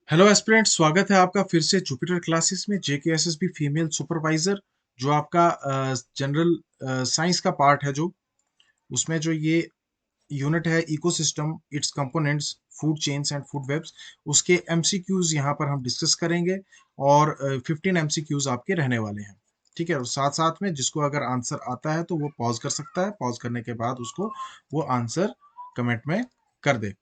Hello aspirant, स्वागत है आपका फिर से जुपिटर क्लासेस में। जेकेएसएसबी फीमेल सुपरवाइजर जो आपका जनरल साइंस का पार्ट है, जो उसमें जो ये यूनिट है ecosystem, its components, food chains and food webs, उसके एमसीक्यूज यहाँ पर हम डिस्कस करेंगे। और 15 एमसीक्यूज आपके रहने वाले हैं। ठीक है, और साथ साथ में जिसको अगर आंसर आता है तो वो पॉज कर सकता है। पॉज करने के बाद उसको वो आंसर कमेंट में कर दे।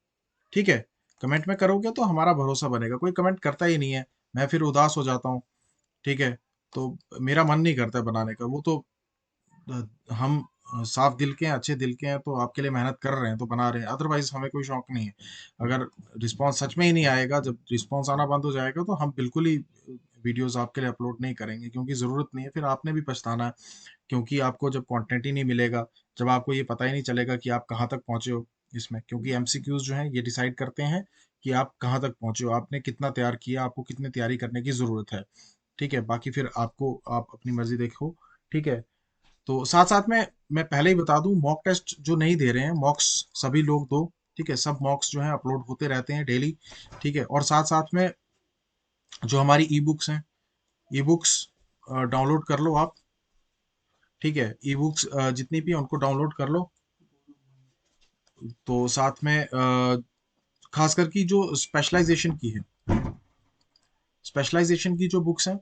ठीक है, कमेंट में करोगे तो हमारा भरोसा बनेगा। कोई कमेंट करता ही नहीं है, मैं फिर उदास हो जाता हूँ। ठीक है, तो मेरा मन नहीं करता बनाने का। वो तो हम साफ दिल के हैं, अच्छे दिल के हैं, तो आपके लिए मेहनत कर रहे हैं तो बना रहे हैं। अदरवाइज हमें कोई शौक नहीं है। अगर रिस्पांस सच में ही नहीं आएगा, जब रिस्पांस आना बंद हो जाएगा तो हम बिल्कुल ही वीडियोस आपके लिए अपलोड नहीं करेंगे, क्योंकि ज़रूरत नहीं है। फिर आपने भी पछताना है, क्योंकि आपको जब कंटेंट ही नहीं मिलेगा, जब आपको ये पता ही नहीं चलेगा कि आप कहाँ तक पहुँचे हो इसमें। क्योंकि एमसीक्यूज जो हैं ये डिसाइड करते हैं कि आप कहाँ तक पहुँचे हो, आपने कितना तैयार किया, आपको कितनी तैयारी करने की ज़रूरत है। ठीक है, बाकी फिर आपको आप अपनी मर्जी देखो। ठीक है, तो साथ साथ में मैं पहले ही बता दूं, मॉक टेस्ट जो नहीं दे रहे हैं, मॉक्स सभी लोग दो। ठीक है, सब मॉक्स जो हैं अपलोड होते रहते हैं डेली। ठीक है, और साथ साथ में जो हमारी ई बुक्स हैं, ई बुक्स डाउनलोड कर लो आप। ठीक है, ई बुक्स जितनी भी हैं उनको डाउनलोड कर लो। तो साथ में खासकर की जो स्पेशलाइजेशन की है, स्पेशलाइजेशन की जो बुक्स हैं,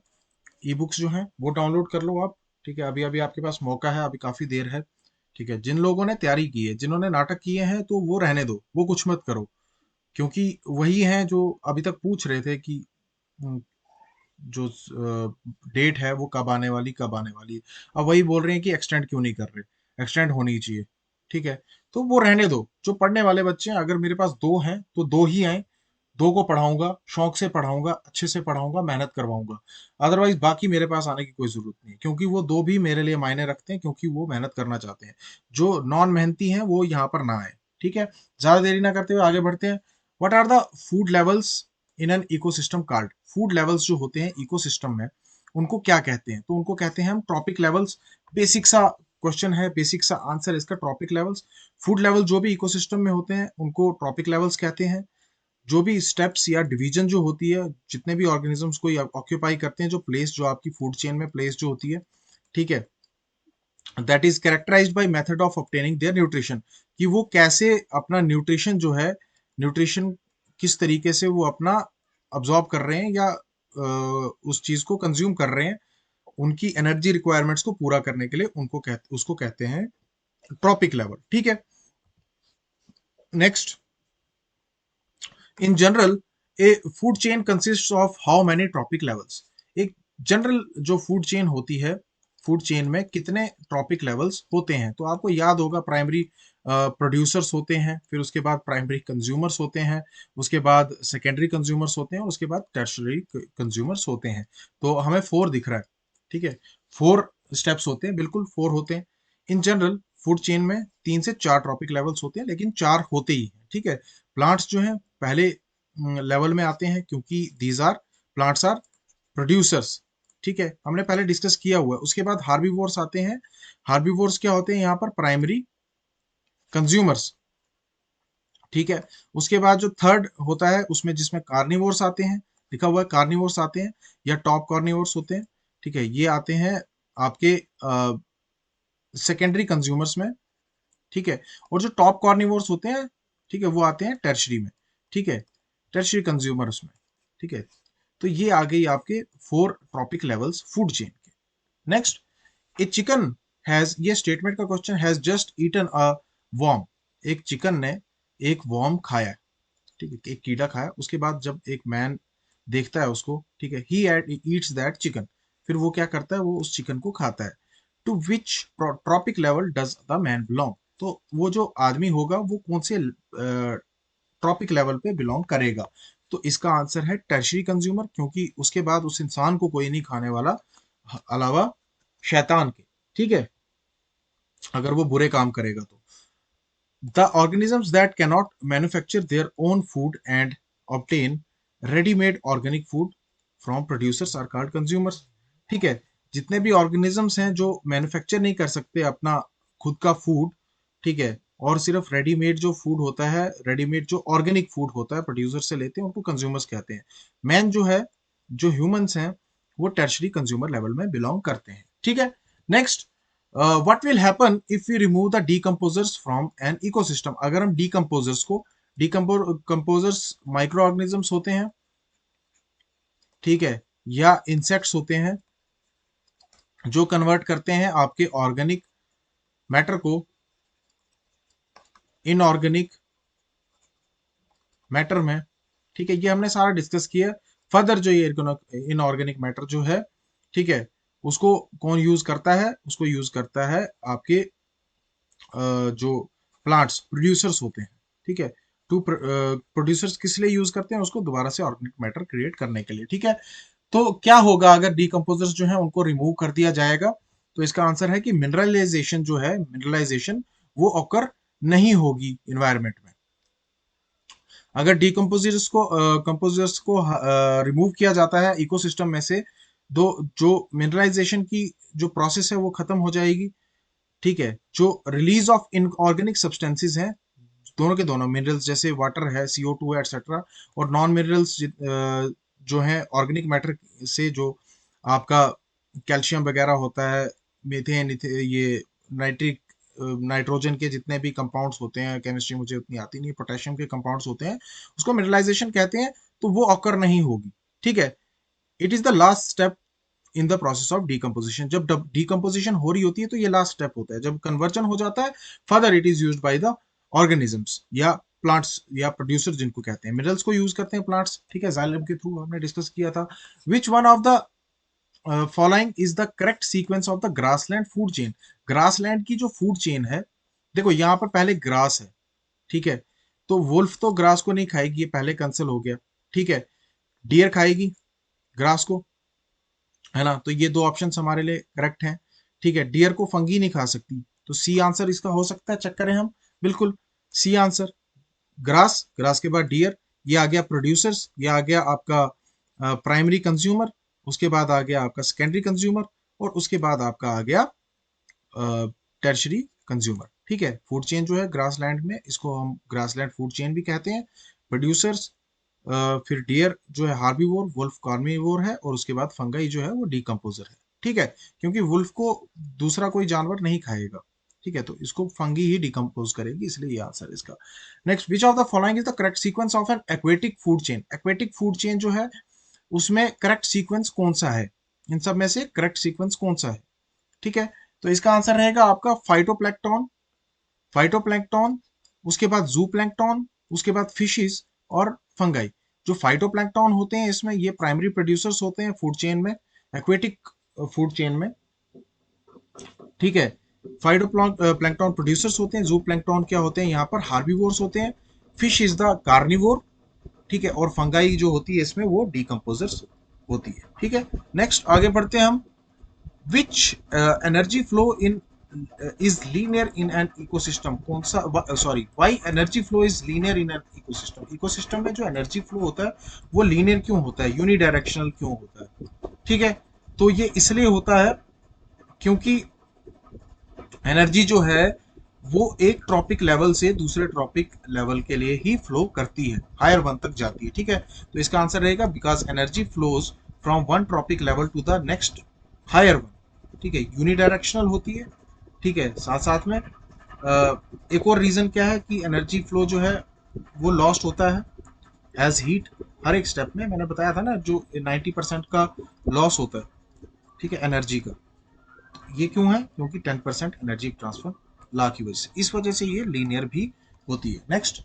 ई बुक्स जो हैं वो डाउनलोड कर लो आप। ठीक है, अभी अभी आपके पास मौका है, अभी काफ़ी देर है। ठीक है, जिन लोगों ने तैयारी की है, जिन्होंने नाटक किए हैं, तो वो रहने दो, वो कुछ मत करो। क्योंकि वही हैं जो अभी तक पूछ रहे थे कि हम्म, जो डेट है वो कब आने वाली, कब आने वाली है। अब वही बोल रहे हैं कि एक्सटेंड क्यों नहीं कर रहे, एक्सटेंड होनी चाहिए। ठीक है, तो वो रहने दो। जो पढ़ने वाले बच्चे हैं, अगर मेरे पास दो हैं तो दो ही आए, दो को पढ़ाऊंगा, शौक से पढ़ाऊंगा, अच्छे से पढ़ाऊंगा, मेहनत करवाऊंगा। अदरवाइज बाकी मेरे पास आने की कोई जरूरत नहीं है, क्योंकि वो दो भी मेरे लिए मायने रखते हैं, क्योंकि वो मेहनत करना चाहते हैं। जो नॉन मेहनती हैं वो यहाँ पर ना आए। ठीक है, ज्यादा देरी ना करते हुए आगे बढ़ते हैं। What are the food levels in an ecosystem called? Food levels जो होते हैं इकोसिस्टम में, उनको क्या कहते हैं? तो उनको कहते हैं हम ट्रॉपिक लेवल्स। बेसिक सा क्वेश्चन है, बेसिक सा आंसर इसका, ट्रॉपिक लेवल्स। फूड लेवल जो भी इकोसिस्टम में होते हैं उनको ट्रॉपिक लेवल्स कहते हैं। जो भी स्टेप्स या डिवीजन जो होती है, जितने भी ऑर्गेनिजम्स को ऑक्यूपाई करते हैं, जो प्लेस जो आपकी फूड चेन में प्लेस जो होती है, ठीक है, that is characterized by method of obtaining their nutrition. कि वो कैसे अपना न्यूट्रिशन जो है, न्यूट्रिशन किस तरीके से वो अपना अब्जॉर्ब कर रहे हैं, या उस चीज को कंज्यूम कर रहे हैं, उनकी एनर्जी रिक्वायरमेंट्स को पूरा करने के लिए उसको कहते हैं ट्रॉपिक लेवल। ठीक है, next, in general A food chain consist of how many trophic levels? एक जनरल जो फूड चेन होती है, फूड चेन में कितने ट्रॉपिक लेवल्स होते हैं? तो आपको याद होगा, प्राइमरी प्रोड्यूसर्स होते हैं, फिर उसके बाद प्राइमरी कंज्यूमर्स होते हैं, उसके बाद सेकेंडरी कंज्यूमर्स होते हैं, और उसके बाद टर्शरी कंज्यूमर्स होते हैं। तो हमें फोर दिख रहा है। ठीक है, फोर स्टेप्स होते हैं, बिल्कुल फोर होते हैं। इन जनरल फूड चेन में 3 से 4 ट्रॉपिक लेवल्स होते हैं, लेकिन 4 होते ही हैं। ठीक है, प्लांट्स जो हैं पहले लेवल में आते हैं, क्योंकि these are plants are producers. ठीक है, हमने पहले डिस्कस किया हुआ है। उसके बाद हार्बीवोर्स आते हैं। हार्बीवोर्स क्या होते हैं? यहाँ पर प्राइमरी कंज्यूमर्स। ठीक है, उसके बाद जो थर्ड होता है उसमें, जिसमें कार्निवोर्स आते हैं, लिखा हुआ है कार्निवोर्स आते हैं, या टॉप कार्निवोर्स होते हैं। ठीक है, ये आते हैं आपके सेकेंडरी कंज्यूमर्स में। ठीक है, और जो टॉप कार्निवोर्स होते हैं, ठीक है, वो आते हैं टर्शरी में। ठीक है, टर्शरी कंज्यूमर्स में। ठीक है, तो ये आ गई आपके four trophic levels food chain के। नेक्स्ट, ए चिकन हैज, ये स्टेटमेंट का question, has just eaten a worm. एक चिकन ने एक वॉर्म खाया। ठीक है, एक कीड़ा खाया। उसके बाद जब एक मैन देखता है उसको, ठीक है, ही ईट्स दैट चिकन। फिर वो क्या करता है? वो उस चिकन को खाता है। To which trophic level does the man belong? तो वो जो आदमी होगा वो कौन से ट्रॉपिक लेवल पे बिलोंग करेगा? तो इसका आंसर है टर्शरी कंज्यूमर, क्योंकि उसके बाद उस इंसान को कोई नहीं खाने वाला, अलावा शैतान के। ठीक है, अगर वो बुरे काम करेगा तो। The organisms that cannot manufacture their own food and obtain ready-made organic food from producers are called consumers. ठीक है, जितने भी organisms हैं जो मैन्युफैक्चर नहीं कर सकते अपना खुद का फूड, ठीक है, और सिर्फ रेडीमेड जो फूड होता है, रेडीमेड जो ऑर्गेनिक फूड होता है प्रोड्यूसर से लेते हैं, उनको कंज्यूमर्स कहते हैं। मैन जो है, जो ह्यूमंस हैं, वो टर्शरी कंज्यूमर लेवल में बिलोंग करते हैं। ठीक है। Next, what will happen if we remove the decomposers from an ecosystem. अगर हम डीकंपोजर्स को, डीकंपोजर्स माइक्रो ऑर्गेनिजम्स होते हैं, ठीक है, या इंसेक्ट्स होते हैं, जो कन्वर्ट करते हैं आपके ऑर्गेनिक मैटर को इनऑर्गेनिक मैटर में। ठीक है, ये हमने सारा डिस्कस किया। फर्दर जो ये इनऑर्गेनिक मैटर जो है, ठीक है, उसको कौन यूज करता है? उसको यूज करता है आपके जो प्लांट्स प्रोड्यूसर्स होते हैं। ठीक है, टू प्रोड्यूसर्स किस लिए यूज करते हैं? उसको दोबारा से ऑर्गेनिक मैटर क्रिएट करने के लिए। ठीक है, तो क्या होगा अगर डीकंपोजर्स जो है उनको रिमूव कर दिया जाएगा? तो इसका आंसर है कि मिनरलाइजेशन जो है, मिनरलाइजेशन वो ऑकर नहीं होगी इन्वायरमेंट में। अगर डीकम्पोजर्स को रिमूव किया जाता है इकोसिस्टम में से, दो जो मिनरलाइजेशन की जो प्रोसेस है वो खत्म हो जाएगी। ठीक है, जो रिलीज ऑफ इनऑर्गेनिक सब्सटेंसेस हैं, दोनों के दोनों मिनरल्स जैसे वाटर है, CO2 है, एटसेट्रा, और नॉन मिनरल्स जो है ऑर्गेनिक मैटर से, जो आपका कैल्शियम वगैरह होता है, मीथेन, ये नाइट्रिक, नाइट्रोजन के जितने भी कंपाउंड्स होते हैं, केमिस्ट्री मुझे उतनी आती नहीं, पोटेशियम के कंपाउंड्स होते हैं, उसको मिनरलाइजेशन कहते हैं, तो वो ऑकर नहीं होगी। ठीक है, it is the last step in the process of decomposition. जब डीकम्पोजिशन हो रही होती है तो ये लास्ट स्टेप होता है। जब कन्वर्जन हो जाता है, further it is used by the organisms या प्लांट्स या प्रोड्यूसर जिनको कहते हैं। मिनरल्स को यूज करते हैं प्लांट्स। ठीक है, जाइलम के थ्रू हमने डिस्कस किया था। Which one of the following is the correct sequence of the grassland food chain. Grassland की जो फूड चेन है, देखो यहाँ पर पहले ग्रास है, ठीक है, तो वुल्फ तो ग्रास को नहीं खाएगी, ये पहले कैंसिल हो गया। ठीक है, डियर खाएगी ग्रास को, है ना, तो ये दो ऑप्शन हमारे लिए करेक्ट हैं। ठीक है, डियर को फंगी नहीं खा सकती, तो सी आंसर इसका हो सकता है। चेक करें हम, बिल्कुल सी आंसर। ग्रास, ग्रास के बाद डियर, ये आ गया प्रोड्यूसर्स, ये आ गया आपका प्राइमरी कंज्यूमर, उसके बाद आ गया आपका सेकेंडरी कंज्यूमर, और उसके बाद आपका आ गया टर्शरी कंज्यूमर। ठीक है, फूड चेन जो है ग्रासलैंड में, इसको हम ग्रासलैंड फूड चेन भी कहते हैं। प्रोड्यूसर्स, फिर डियर जो है हार्बीवोर, वुल्फ कार्निवोर है, और उसके बाद फंगाई जो है वो डीकंपोजर है। ठीक है, क्योंकि वुल्फ को दूसरा कोई जानवर नहीं खाएगा। ठीक है, तो इसको फंगी ही डिकम्पोज करेगी, इसलिए ये आंसर इसका। Next, which of the following is the correct sequence of N aquatic food chain. Aquatic food chain जो है उसमें करेक्ट सीक्वेंस कौन सा है? इन सब में से करेक्ट सीक्वेंस कौन सा है? ठीक है, तो इसका आंसर रहेगा आपका फाइटोप्लैंक्टन, फाइटोप्लैंक्टन, उसके बाद जूप्लैंक्टन, उसके बाद फिशेस और फंगाई। जो फाइटोप्लैंक्टन होते हैं इसमें ये प्राइमरी प्रोड्यूसर्स होते हैं फूड चेन में, एक्वेटिक फूड चेन में। ठीक है, फाइटोप्लैंक्टन प्रोड्यूसर्स होते हैं, जूप्लैंक्टन क्या होते हैं यहाँ पर? हार्बीवोर्स होते हैं। Fish is the carnivore. ठीक है, और फंगाई जो होती है इसमें वो डीकंपोजर्स होती है। ठीक है, नेक्स्ट आगे बढ़ते हैं हम। which energy flow in is linear in an ecosystem। कौन सा, sorry, why energy flow is linear in an ecosystem। Ecosystem में जो एनर्जी फ्लो होता है वो लीनियर क्यों होता है, यूनिडायरेक्शनल क्यों होता है? ठीक है, तो ये इसलिए होता है क्योंकि एनर्जी जो है वो एक ट्रॉपिक लेवल से दूसरे ट्रॉपिक लेवल के लिए ही फ्लो करती है, हायर वन तक जाती है। ठीक है, तो इसका आंसर रहेगा because energy flows from one trophic level to the next higher one. ठीक है, यूनिडायरेक्शनल होती है। ठीक है, साथ साथ में एक और रीजन क्या है कि एनर्जी फ्लो जो है वो लॉस्ट होता है एज हीट। हर एक स्टेप में मैंने बताया था ना, जो 90% का लॉस होता है, ठीक है, एनर्जी का। ये क्यों है? क्योंकि 10% एनर्जी ट्रांसफर ला की वजह से, इस वजह से ये लीनियर भी होती है। Next,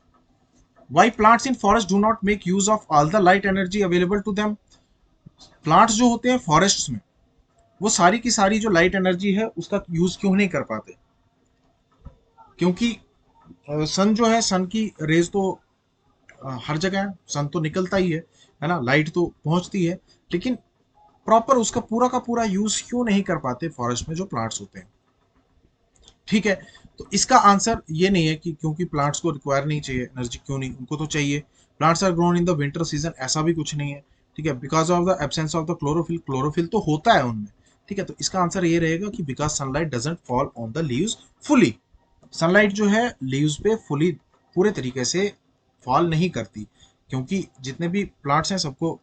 why plants in forest do not make use of all the light energy available to them. Plants जो होते हैं फॉरेस्ट में, वो सारी की सारी जो लाइट एनर्जी है उसका यूज क्यों नहीं कर पाते? क्योंकि सन जो है, सन की रेज तो हर जगह है, सन तो निकलता ही है ना, लाइट तो पहुंचती है, लेकिन प्रॉपर उसका पूरा का पूरा यूज क्यों नहीं कर पाते फॉरेस्ट में जो प्लांट्स होते हैं? ठीक है, तो इसका आंसर ये नहीं है कि क्योंकि प्लांट्स को रिक्वायर नहीं चाहिए एनर्जी, क्यों नहीं, उनको तो चाहिए। Plants are grown in the winter season, ऐसा भी कुछ नहीं है। ठीक है, because of the absence of the chlorophyll, chlorophyll तो होता है उनमें। ठीक है, तो इसका आंसर ये रहेगा कि because sunlight doesn't fall on the leaves fully. Sunlight जो है लीव्स पे फुली पूरे तरीके से फॉल नहीं करती, क्योंकि जितने भी प्लांट्स हैं सबको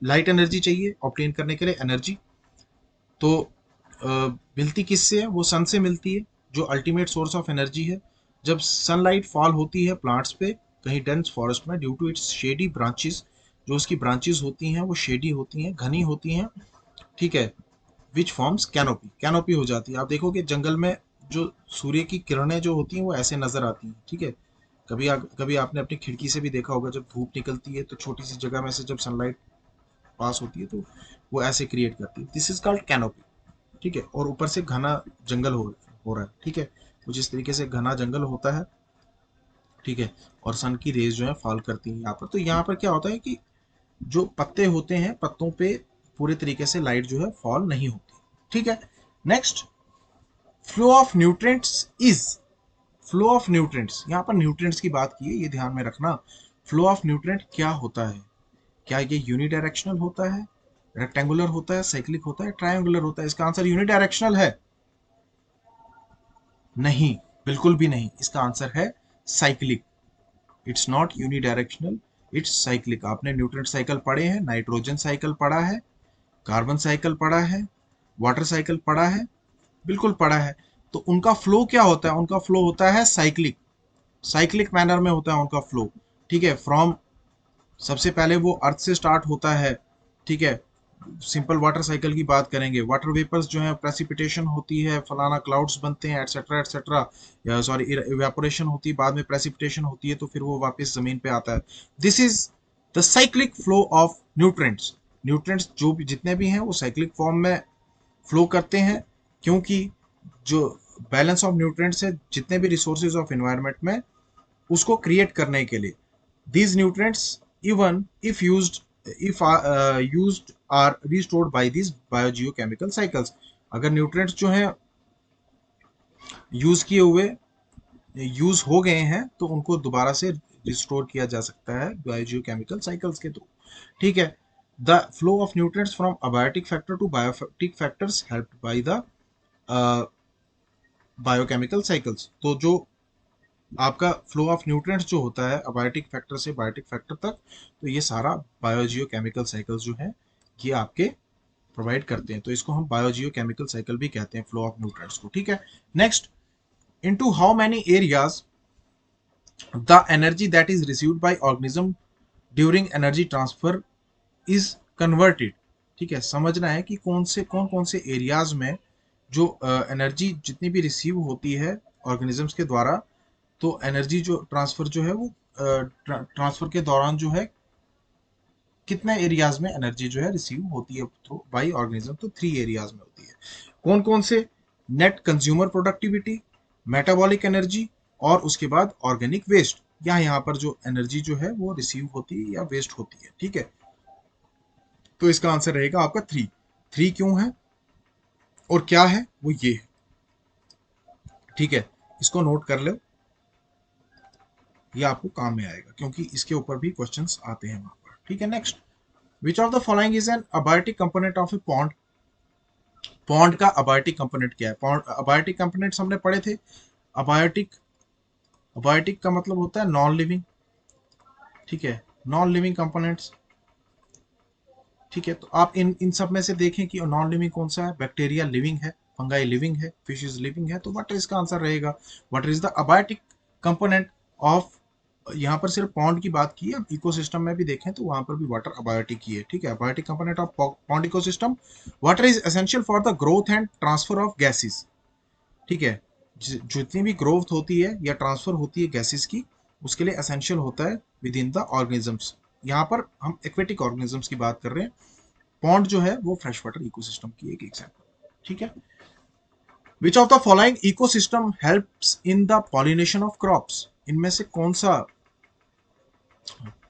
लाइट एनर्जी चाहिए ऑब्टेन करने के लिए एनर्जी। तो मिलती किससे है? वो सन से मिलती है, जो अल्टीमेट सोर्स ऑफ एनर्जी है। जब सनलाइट फॉल होती है प्लांट्स पे कहीं डेंस फॉरेस्ट में, due to its shady branches, जो उसकी ब्रांचेस होती हैं वो शेडी होती हैं, घनी होती हैं, ठीक है, विच फॉर्म्स कैनोपी, कैनोपी हो जाती है। आप देखोगे जंगल में जो सूर्य की किरणें जो होती हैं वो ऐसे नजर आती हैं, ठीक है। कभी आपने अपनी खिड़की से भी देखा होगा, जब धूप निकलती है तो छोटी सी जगह में से जब सनलाइट पास होती है तो वो ऐसे क्रिएट करती है। दिस इज कॉल्ड कैनोपी, ठीक है। और ऊपर से घना जंगल हो रहा है, ठीक है। कुछ इस तरीके से घना जंगल होता है, ठीक है। और सन की रेज जो है फॉल करती है यहाँ पर। तो यहाँ पर क्या होता है कि जो पत्ते होते हैं, पत्तों पे पूरे तरीके से लाइट जो है फॉल नहीं होती, ठीक है। Next, flow of nutrients is, flow of nutrients, यहाँ पर न्यूट्रिएंट्स की बात की है, ये ध्यान में रखना। फ्लो ऑफ न्यूट्रिएंट क्या होता है? क्या ये यूनिडायरेक्शनल होता है, रेक्टेंगुलर होता है, साइक्लिक होता है, ट्रायंगुलर होता है? इसका आंसर यूनिडायरेक्शनल है। नहीं, बिल्कुल भी नहीं, इसका आंसर है cyclic. It's not unidirectional, it's cyclic. आपने न्यूट्रिएंट साइकिल पढ़े हैं, नाइट्रोजन साइकिल पढ़ा है, कार्बन साइकिल पढ़ा है, वाटर साइकिल पढ़ा है, बिल्कुल पढ़ा है। तो उनका फ्लो क्या होता है? उनका फ्लो होता है साइक्लिक, साइक्लिक मैनर में होता है उनका फ्लो, ठीक है। फ्रॉम, सबसे पहले वो अर्थ से स्टार्ट होता है, ठीक है। सिंपल वाटर साइकिल की बात करेंगे, वाटर वेपर्स जो है प्रेसिपिटेशन होती है, फलाना क्लाउड्स बनते हैं, एटसेट्रा एटसेट्रा, या सॉरी इवेपोरेशन होती है, बाद में प्रेसिपिटेशन होती है, तो फिर वो वापस जमीन पे आता है। This is the cyclic flow of nutrients. Nutrients जो भी जितने भी हैं वो साइक्लिक फॉर्म में फ्लो करते हैं, क्योंकि जो बैलेंस ऑफ न्यूट्रिएंट्स है जितने भी रिसोर्सेज ऑफ एनवायरनमेंट में, उसको क्रिएट करने के लिए these nutrients, even if used, if used are restored by these biogeochemical cycles। अगर न्यूट्रिएंट्स जो हैं यूज किए हुए, यूज हो गए हैं, तो उनको दोबारा से रिस्टोर किया जा सकता है बायोजियोकेमिकल साइकिल्स के थ्रू, ठीक है। The flow of nutrients from abiotic factor to biotic factors helped by the biochemical cycles. तो जो आपका फ्लो ऑफ न्यूट्रिएंट्स जो होता है अबायोटिक फैक्टर से बायोटिक फैक्टर तक, तो ये सारा बायोजियोकेमिकल साइकिल्स जो है ये आपके प्रोवाइड करते हैं। तो इसको हम बायोजियोकेमिकल साइकिल भी कहते हैं, फ्लो ऑफ न्यूट्रिएंट्स को, ठीक है। Next, into how many areas the energy that is received by organism during energy transfer is converted, ठीक है। समझना है कि कौन कौन से एरियाज में जो एनर्जी जितनी भी रिसीव होती है ऑर्गेनिजम्स के द्वारा, तो एनर्जी जो ट्रांसफर जो है वो ट्रांसफर के दौरान जो है कितने एरियाज में एनर्जी जो है रिसीव होती है थ्रू बाई ऑर्गेनिज्म, तो 3 एरियाज में होती है। कौन कौन से? Net consumer productivity, metabolic energy, और उसके बाद ऑर्गेनिक वेस्ट, या यहाँ पर जो एनर्जी जो है वो रिसीव होती है या वेस्ट होती है, ठीक है। तो इसका आंसर रहेगा आपका 3। 3 क्यों है और क्या है? वो ये है, ठीक है। इसको नोट कर लो, ये आपको काम में आएगा क्योंकि इसके ऊपर भी क्वेश्चंस आते हैं वहां पर, ठीक है। Next, which of the following is an abiotic component of A pond? Pond का अबायोटिक कंपोनेंट क्या है? पॉन्ड अबायोटिक कंपोनेंट्स हमने पढ़े थे। अबायोटिक, अबायोटिक का मतलब होता है नॉन लिविंग, ठीक है, नॉन लिविंग कंपोनेंट्स, ठीक है। तो आप इन सब में से देखें कि नॉन लिविंग कौन सा है। बैक्टीरिया लिविंग है, फंगाई लिविंग है, फिशेस लिविंग है, तो व्हाट इसका आंसर रहेगा? What is the abiotic component of, यहाँ पर सिर्फ पॉन्ड की बात की है, इकोसिस्टम में भी देखें तो वहां पर भी वाटर अबायोटिक ही है, ठीक है। Abiotic component of pond ecosystem, water is essential for the growth and transfer of gases, ठीक है। जितनी भी ग्रोथ होती है या ट्रांसफर होती है गैसेस की, उसके लिए एसेंशियल होता है विद इन द ऑर्गेनिजम्स। यहाँ पर हम एक्वेटिक ऑर्गेनिजम्स की बात कर रहे हैं, पॉन्ड जो है वो फ्रेश वाटर इकोसिस्टम की एक एग्जांपल, ठीक है। Which of the following ecosystem helps in the pollination of crops? इनमें से कौन सा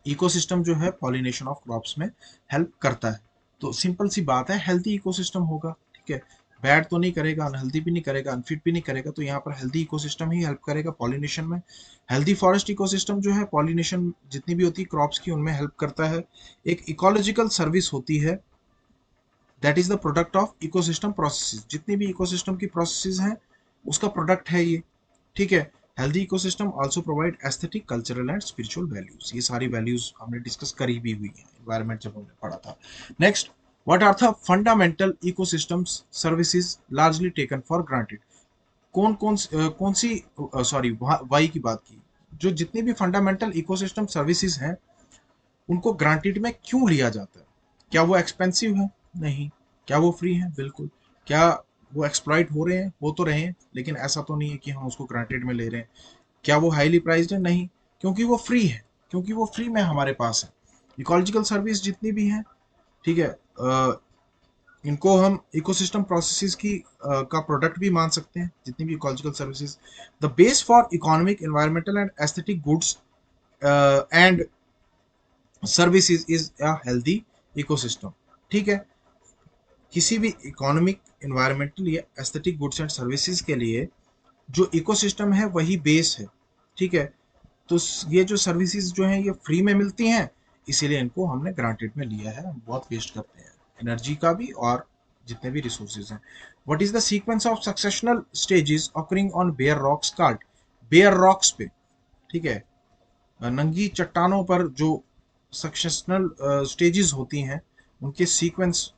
इकोसिस्टम जो है पॉलिनेशन ऑफ क्रॉप्स में हेल्प करता है? तो सिंपल सी बात है, हेल्थी इकोसिस्टम होगा, ठीक है। बैड तो नहीं करेगा, अनहेल्थी भी नहीं करेगा, अनफिट भी नहीं करेगा, तो यहाँ पर हेल्थी इकोसिस्टम ही हेल्प करेगा पॉलिनेशन में। हेल्थी फॉरेस्ट इकोसिस्टम जो है पॉलिनेशन जितनी भी होती है क्रॉप्स की उनमें हेल्प करता है। एक इकोलॉजिकल सर्विस होती है, that is the product of ecosystem processes. जितनी भी इकोसिस्टम की प्रोसेसेस हैं उसका प्रोडक्ट है ये, ठीक है। Healthy ecosystem also provide aesthetic, cultural and spiritual values. ये सारी वैल्यूज हमने डिस्कस करी भी हुई है एनवायरमेंट जब हमने पढ़ा था। Next, what are the fundamental ecosystems services largely taken for granted. कौन सी, सॉरी वाई की बात की, जो जितनी भी फंडामेंटल इकोसिस्टम सर्विसेज हैं उनको ग्रांटेड में क्यों लिया जाता है? क्या वो एक्सपेंसिव है? नहीं। क्या वो फ्री है? बिल्कुल। क्या वो एक्सप्लॉइट हो रहे हैं? हो तो रहे हैं, लेकिन ऐसा तो नहीं है कि हम उसको ग्रांटेड में ले रहे हैं। क्या वो हाईली प्राइस्ड है? नहीं, क्योंकि वो फ्री है, क्योंकि वो फ्री में हमारे पास है। इकोलॉजिकल सर्विस जितनी भी हैं, ठीक है, इनको हम इकोसिस्टम प्रोसेसेस की का प्रोडक्ट भी मान सकते हैं, जितनी भी ecological services. The base for economic, environmental and aesthetic goods and services is a healthy ecosystem. ठीक है, किसी भी इकोनॉमिक, एनवायरमेंटल या एस्थेटिक गुड्स एंड सर्विसेज के लिए जो इकोसिस्टम है वही बेस है। ठीक है, तो ये जो सर्विसेज जो हैं ये फ्री में मिलती हैं, इसीलिए इनको हमने ग्रांटेड में लिया है। हम बहुत वेस्ट करते हैं एनर्जी का भी और जितने भी रिसोर्सेज हैं। What is the sequence of successional stages occurring on bare rocks card. Bare rocks पे, ठीक है, नंगी चट्टानों पर जो सक्सेशनल स्टेजेस होती हैं उनके सीक्वेंस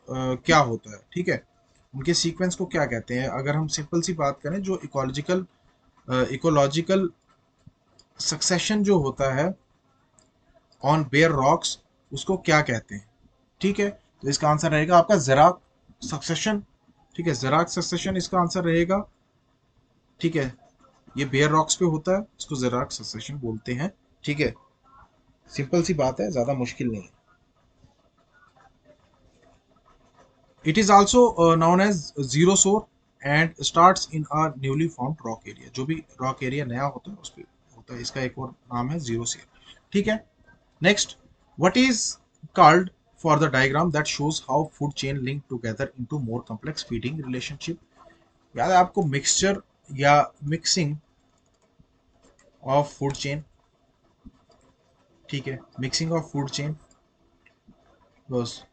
क्या होता है? ठीक है, उनके सीक्वेंस को क्या कहते हैं? अगर हम सिंपल सी बात करें, जो इकोलॉजिकल सक्सेशन जो होता है ऑन बेयर रॉक्स, उसको क्या कहते हैं? ठीक है, तो इसका आंसर रहेगा आपका ज़ेराक सक्सेशन। ठीक है, ज़ेराक सक्सेशन इसका आंसर रहेगा। ठीक है, ये बेयर रॉक्स पे होता है, इसको ज़ेराक सक्सेशन बोलते हैं। ठीक है, सिंपल सी बात है, ज़्यादा मुश्किल नहीं है। It is also known as xerosere and starts in a newly formed rock area. जो भी रॉक एरिया नया होता है उस पर होता है, इसका एक और नाम है जीरो सेर। ठीक है, next, what is called for the diagram that shows how food chain link together into more complex feeding relationship. याद है आपको मिक्सचर या मिक्सिंग ऑफ फूड चेन? ठीक है, मिक्सिंग ऑफ फूड चेन, बस।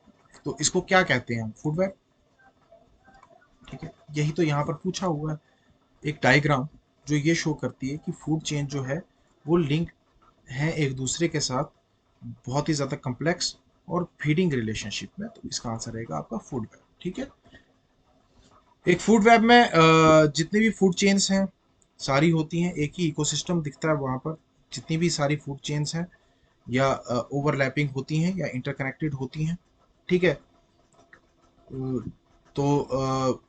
तो इसको क्या कहते हैं? Food web. ठीक है, यही तो यहाँ पर पूछा हुआ है, एक डायग्राम जो ये शो करती है कि फूड चेन जो है वो लिंक है एक दूसरे के साथ, बहुत ही ज़्यादा कम्प्लेक्स और फीडिंग रिलेशनशिप में। तो इसका आंसर रहेगा आपका फूड वेब। ठीक है, एक फूड वेब में जितनी भी फूड चेन्स हैं सारी होती हैं, एक ही इकोसिस्टम दिखता है वहाँ पर। जितनी भी सारी फूड चेन्स हैं या ओवरलैपिंग होती हैं या इंटरकनेक्टेड होती हैं। ठीक है, तो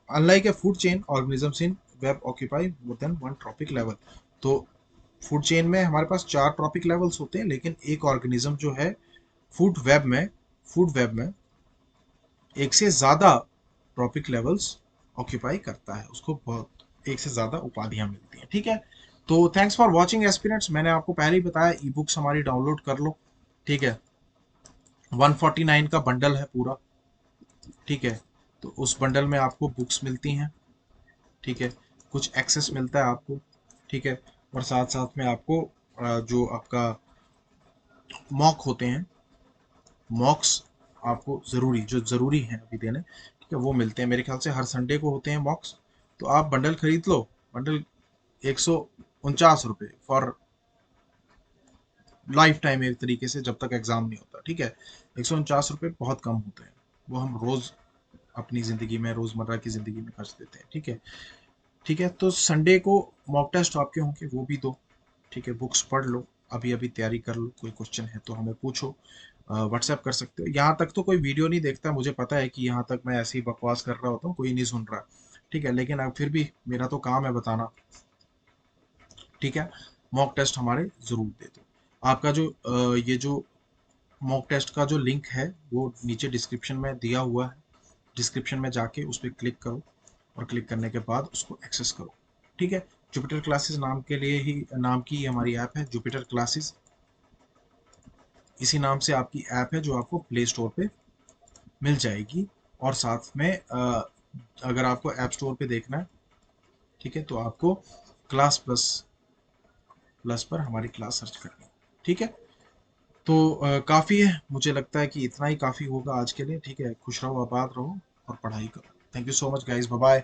unlike A food chain, organisms in web occupy more than one trophic level. तो फूड चेन में हमारे पास 4 ट्रॉपिक लेवल्स होते हैं, लेकिन एक ऑर्गेनिज्म जो है फूड वेब में एक से ज़्यादा ट्रॉपिक लेवल्स ऑक्यूपाई करता है, उसको बहुत एक से ज़्यादा उपाधियाँ मिलती हैं। ठीक है, तो थैंक्स फॉर वॉचिंग एस्पिरेंट्स। मैंने आपको पहले ही बताया, ई बुक्स हमारी डाउनलोड कर लो। ठीक है, 149 का बंडल है पूरा। ठीक है, तो उस बंडल में आपको बुक्स मिलती हैं। ठीक है, कुछ एक्सेस मिलता है आपको। ठीक है, और साथ साथ में आपको जो आपका मॉक होते हैं, मॉक्स आपको ज़रूरी, जो ज़रूरी हैं अभी देने, ठीक है, वो मिलते हैं। मेरे ख्याल से हर संडे को होते हैं मॉक्स। तो आप बंडल खरीद लो। बंडल 149 रुपये फॉर लाइफ टाइम, एक तरीके से, जब तक एग्ज़ाम नहीं होता। ठीक है, 149 रुपये बहुत कम होते हैं, वो हम रोज़ अपनी ज़िंदगी में, रोज़मर्रा की ज़िंदगी में खर्च देते हैं। ठीक है, ठीक है, तो संडे को मॉक टेस्ट आपके होंगे, वो भी दो। ठीक है, बुक्स पढ़ लो, अभी अभी तैयारी कर लो। कोई क्वेश्चन है तो हमें पूछो, व्हाट्सएप कर सकते हो। यहाँ तक तो कोई वीडियो नहीं देखता, मुझे पता है कि यहाँ तक मैं ऐसे ही बकवास कर रहा होता हूँ, कोई नहीं सुन रहा। ठीक है, लेकिन अब फिर भी मेरा तो काम है बताना। ठीक है, मॉक टेस्ट हमारे ज़रूर दे दो। आपका जो ये जो मॉक टेस्ट का जो लिंक है वो नीचे डिस्क्रिप्शन में दिया हुआ है। डिस्क्रिप्शन में जाके उस पर क्लिक करो, और क्लिक करने के बाद उसको एक्सेस करो। ठीक है, जुपिटर क्लासेस नाम के लिए ही, नाम की हमारी ऐप है जुपिटर क्लासेस। इसी नाम से आपकी ऐप है जो आपको प्ले स्टोर पे मिल जाएगी। और साथ में अगर आपको ऐप स्टोर पे देखना है, ठीक है, तो आपको क्लास प्लस प्लस पर हमारी क्लास सर्च करनी है। ठीक है, तो काफ़ी है, मुझे लगता है कि इतना ही काफ़ी होगा आज के लिए। ठीक है, खुश रहो, आबाद रहो और पढ़ाई करो। Thank you so much guys, bye bye.